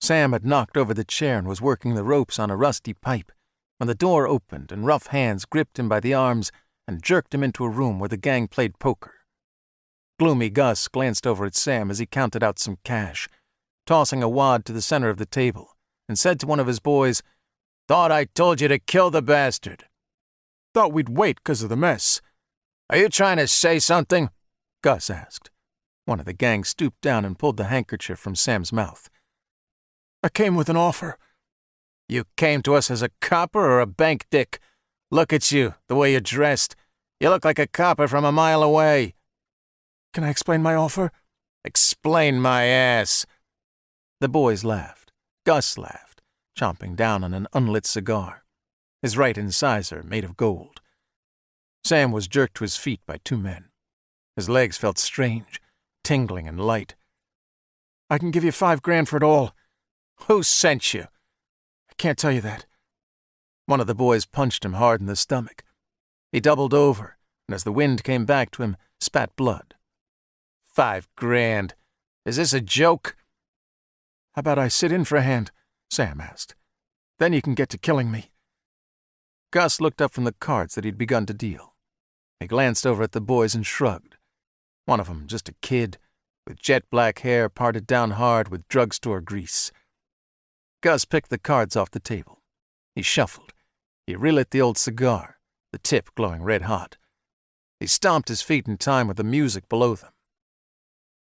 Sam had knocked over the chair and was working the ropes on a rusty pipe when the door opened and rough hands gripped him by the arms and jerked him into a room where the gang played poker. Gloomy Gus glanced over at Sam as he counted out some cash, tossing a wad to the center of the table, and said to one of his boys, "Thought I told you to kill the bastard." "Thought we'd wait 'cause of the mess." "Are you trying to say something?" Gus asked. One of the gang stooped down and pulled the handkerchief from Sam's mouth. "I came with an offer." "You came to us as a copper or a bank dick? Look at you, the way you're dressed. You look like a copper from a mile away." "Can I explain my offer?" "Explain my ass." The boys laughed. Gus laughed, chomping down on an unlit cigar, his right incisor made of gold. Sam was jerked to his feet by two men. His legs felt strange, tingling and light. "I can give you $5,000 for it all." "Who sent you?" "I can't tell you that." One of the boys punched him hard in the stomach. He doubled over, and as the wind came back to him, spat blood. $5,000. Is this a joke?" "How about I sit in for a hand?" Sam asked. "Then you can get to killing me." Gus looked up from the cards that he'd begun to deal. He glanced over at the boys and shrugged. One of them just a kid, with jet black hair parted down hard with drugstore grease. Gus picked the cards off the table. He shuffled. He relit the old cigar, the tip glowing red-hot. He stomped his feet in time with the music below them.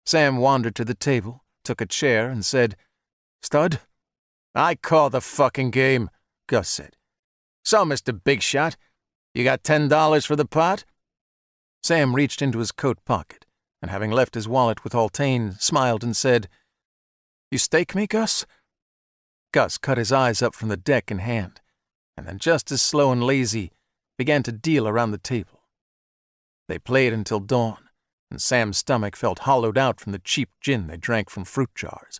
Sam wandered to the table, took a chair, and said, "Stud?" "I call the fucking game," Gus said. "So, Mr. Big Shot, you got $10 for the pot?" Sam reached into his coat pocket, and having left his wallet with Haultain, smiled and said, "You stake me, Gus?" Gus cut his eyes up from the deck in hand, and then just as slow and lazy, began to deal around the table. They played until dawn, and Sam's stomach felt hollowed out from the cheap gin they drank from fruit jars.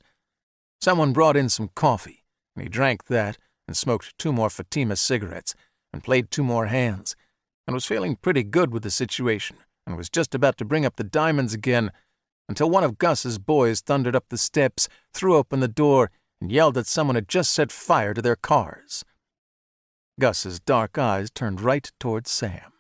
Someone brought in some coffee, and he drank that and smoked 2 more Fatima cigarettes and played 2 more hands, and was feeling pretty good with the situation and was just about to bring up the diamonds again until one of Gus's boys thundered up the steps, threw open the door, and yelled that someone had just set fire to their cars. Gus's dark eyes turned right toward Sam.